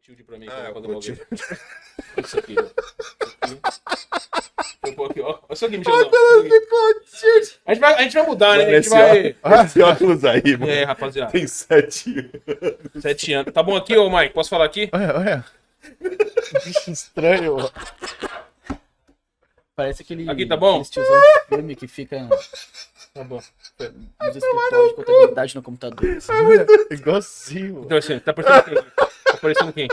Clotilde pra mim. Ah, Fazer Clotilde. isso aqui. Um pouquinho, ó. Olha isso aqui, Michelzão. A gente vai mudar, né? A gente vai... Esse óculos aí, mano. É, rapaziada. Tem 7 anos. 7 anos. Tá bom aqui, ô Mike? Posso falar aqui? Olha. Bicho estranho, ó. Parece aquele. Aqui tá bom? Aquele tiozão de filme que fica Tá bom. nos escritórios de contabilidade no computador. Igualzinho. Então, assim, tá aparecendo quem? Tá aparecendo quem?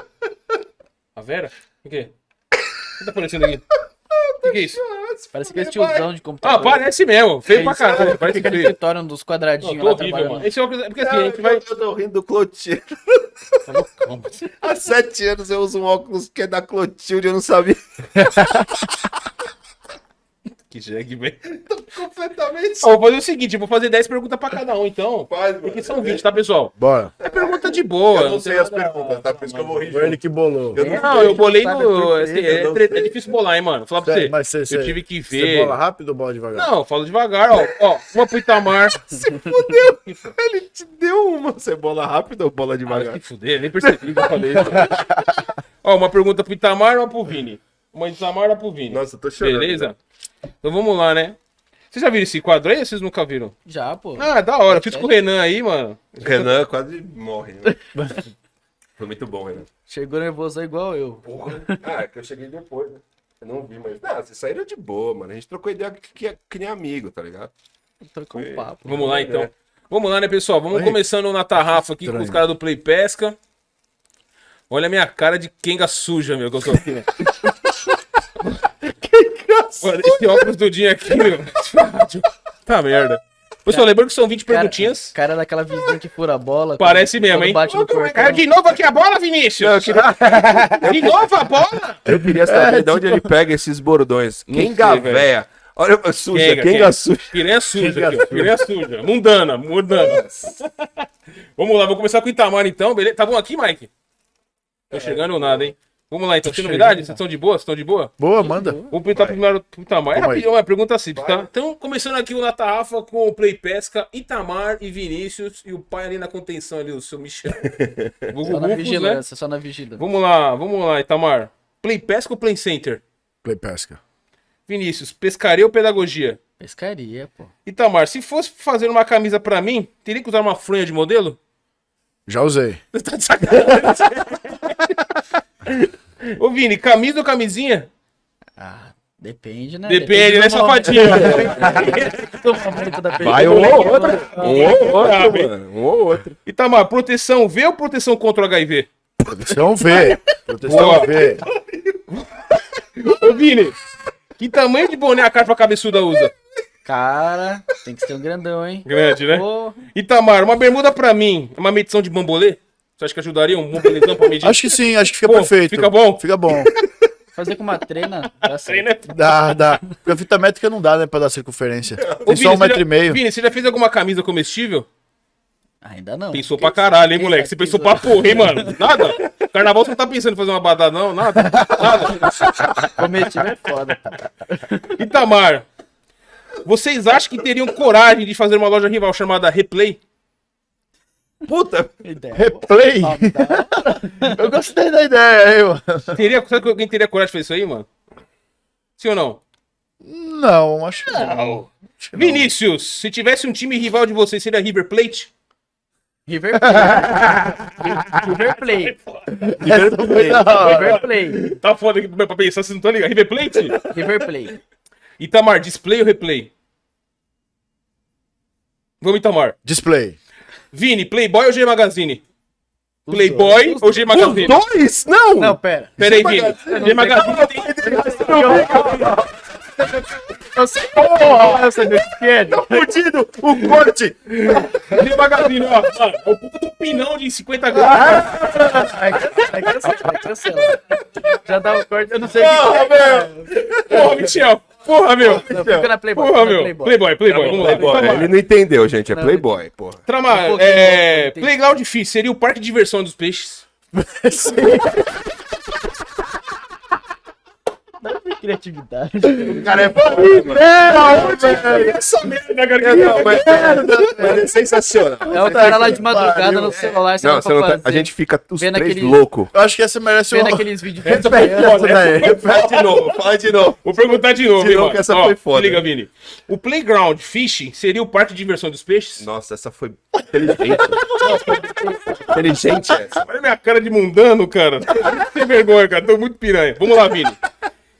A Vera? O quê? Quem tá aparecendo aqui? O que é isso? Parece aquele tiozão de Ah, computador. parece mesmo. Feio pra caralho. Parece Fica no feio. escritório dos quadradinhos Não, lá tô horrível, trabalhando. mano. Esse óculos... Porque assim, a gente vai... Eu tô rindo do Clotilde. Tá loucão. Há 7 anos eu uso um óculos que é da Clotilde, eu não sabia. Que jegue, velho. Completamente. Ó, vou fazer o seguinte, eu vou fazer 10 perguntas pra cada um, então. Faz, mano. Porque são 20, tá, pessoal? Bora. É pergunta de boa. Eu não sei tem as nada- perguntas, tá? Por isso que eu vou rir. Foi ele que bolou. Eu não- Não, eu bolei Sabe no... por quê? assim, Eu não é sei. difícil bolar, hein, mano. Falar pra você. Mas você Eu tive que Você ver... bola rápido ou bola devagar? Não, eu falo devagar, ó. Ó, uma pro Itamar. Se fudeu. Ele te deu uma. Você bola rápido ou bola Ah, devagar? que fuder, nem percebi que eu falei isso. Ó, uma pergunta pro Itamar e uma pro Vini. Uma do Itamar e uma pro Vini. Nossa, eu tô chorando. Beleza? Então vamos lá, né? Vocês já viram esse quadro aí ou vocês nunca viram? Já, pô. Ah, da hora. Fiz com o Renan aí, mano. Renan quase morre, né? Foi muito bom, Renan. Chegou nervoso igual eu. Porra. Ah, é que eu cheguei depois, né? Eu não vi, mas... Não, vocês saíram de boa, mano. A gente trocou ideia que nem amigo, tá ligado? Trocou um papo. Vamos lá, então. Vamos lá, né, pessoal? Vamos começando na tarrafa aqui com os caras do Play Pesca. Olha a minha cara de Kenga suja, meu, que eu tô aqui, né? Olha esse óculos do Dinho aqui, meu. Tá merda. Pessoal, lembrando que são 20 perguntinhas. Cara daquela vizinha que fura a bola. Parece quando- mesmo, quando hein? Bate no portão. Caiu de novo aqui a bola, Vinícius? Não, eu queria... De novo a bola? Eu queria saber de onde ele pega esses bordões. Não Quem sei, velho. véia. Olha, suja, Kenga, quem Kenga. suja. Piranha suja aqui, ó. Piranha suja. Mundana. Vamos lá, vou começar com o Itamar então, beleza? Tá bom aqui, Mike? Tô chegando ou nada, hein? Vamos lá, então. Tem novidade? Vocês estão de boa? Vocês estão de boa? Boa, manda. Vou perguntar primeiro pro Itamar. É Vamos aí. rapidinho, é uma pergunta simples, tá? Então, começando aqui o Na Tarrafa com o Play Pesca, Itamar e Vinícius e o pai ali na contenção ali, o seu Michel. Vulgo Só na Rufus, né? vigilância, só na vigilância. Vamos lá, Itamar. Play Pesca ou Play Center? Play pesca. Vinícius, pescaria ou pedagogia? Pescaria, pô. Itamar, se fosse fazer uma camisa pra mim, teria que usar uma fronha de modelo? Já usei. Você tá de sacanagem? Ô Vini, camisa ou camisinha? Ah, depende, né? Depende, né, do momento. safadinho? Do momento da Vai pergunta. um ou outro. Um ou outro, mano. Um ou outro. Itamar, proteção V ou proteção contra o HIV? Proteção V. Proteção Boa. V. Ô Vini, que tamanho de boné a carpa cabeçuda usa? Cara, tem que ser um grandão, hein? Grande, né? Pô, Itamar, uma bermuda pra mim, é uma medição de bambolê? Você acha que ajudaria um bambolezão pra medir? Acho que sim, acho que fica Pô, perfeito. fica bom? Fica bom. fazer com uma trena. Dá certo. Treino é... Dá. Porque a fita métrica não dá, né, pra dar circunferência. Ô, Tem só Vini, 1,5 m. Vini, você já fez alguma camisa comestível? Ainda não. Pensou pra caralho, hein, Quem moleque? sabe Você pensou pensou? pra porra, hein, mano? Nada? Carnaval você não tá pensando em fazer uma badada, não? Nada? Nada? Cometido é foda. Itamar, vocês acham que teriam coragem de fazer uma loja rival chamada Replay? Puta! Ideia. Replay? Ó, dá- Eu gostei da ideia aí, mano. Será que alguém teria coragem de fazer isso aí, mano? Sim ou não? Não, acho que não. Acho que não. Vinícius, se tivesse um time rival de vocês, seria River Plate? River Play. River Play. Essa foi da hora. River Play. Tá foda aqui pra pensar, vocês não estão ligados. River Plate? River Play. Itamar, display ou replay? Vamos, Itamar. Display. Vini, Playboy ou G Magazine? Os Playboy dois. ou G Magazine? Dois? Não! Não, pera. Pera aí, Vini. G Magazine tem... Eu sei porra, eu sei do que é. Fudido! O corte! G Magazine, ó. Mano, é o puta do pinão de 50 gramas. Vai cancelar. Já dá o corte, eu não sei o Porra, que é. meu. Porra, Michel. Porra, meu. Não, fica na Playboy. Porra, fica na meu. Playboy. Playboy, Playboy. Vamos lá. Playboy. Itamar. Ele não entendeu, gente. É Não, Playboy, porra. Tramar, Um pouquinho, Playground Fish seria o parque de diversão dos peixes? Criatividade. O cara é foda, mano. Essa merda, Não, mas é sensacional. É o cara lá de madrugada no celular, você Não, não você não tá... fazer. A gente fica os Vendo três aquele- loucos. Eu acho que essa merece Vendo um... aqueles vídeos de Essa foi criança. foda, essa daí. foi foda. Fala de novo, fala de novo. Vou perguntar de novo, De hein, novo, mano. que essa Ó, foi foda. se liga, Vini. O Playground Fishing seria o parque de diversão dos peixes? Nossa, essa foi inteligente. Inteligente essa. Olha a minha cara de mundano, cara. Sem vergonha, cara. Tô muito piranha. Vamos lá, Vini.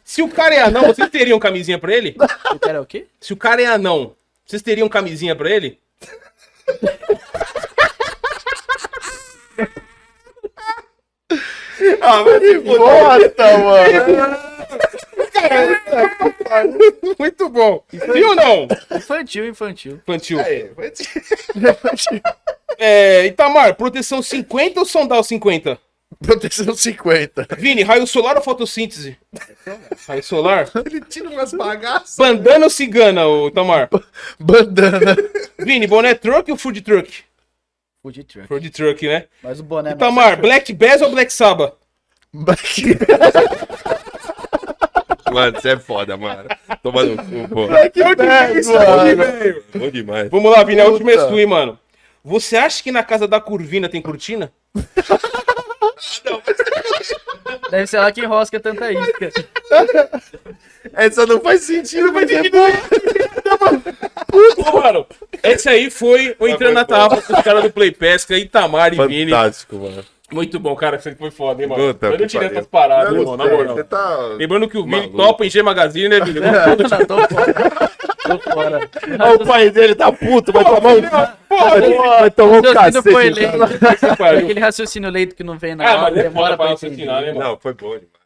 Se o cara é anão, vocês teriam camisinha pra ele? O cara é o quê? Se o cara é anão, vocês teriam camisinha pra ele? Ah, mas que Bota, mano. Muito bom. Sim ou não? Infantil. Infantil. Foi Itamar, proteção 50 ou sondal 50? Proteção 50. Vini, raio solar ou fotossíntese? Raio solar? Ele tira umas bagaças. Bandana ou cigana, ô Itamar? Bandana. Vini, boné truck ou food truck? Food truck. Food truck, né? Mas o boné Itamar, Black Bass ou Black Sabbath? Mano, você é foda, mano. Toma no cu, pô. Que bad, mano. Bom demais. Vamos lá, Vini, a última é Puta. sua, hein, mano. Você acha que na casa da Curvina tem cortina? Deve ser lá que enrosca tanta isca. Essa não faz sentido, mas é Ô, mano, esse aí foi o Entrando na Tarrafa com os caras do Play Pesca, Itamar e Vini. fantástico, mano. Muito bom, cara, isso aí foi foda, hein, mano. Puta Eu não que tirei pariu. essas paradas, Eu irmão, na gostei, moral. Você tá... Lembrando que o Vini Maluco. topa em G Magazine, né, Vini? Não, tô fora. Tô fora. Olha o pai dele, tá puto, vai tomar um... Vai tomar um Raciocínio foi cacete. leito. Pariu. Aquele raciocínio leito que não vem na Ah, aula, mas é demora foda pra pra raciocinar, entender. né, mano? Não, foi bom demais.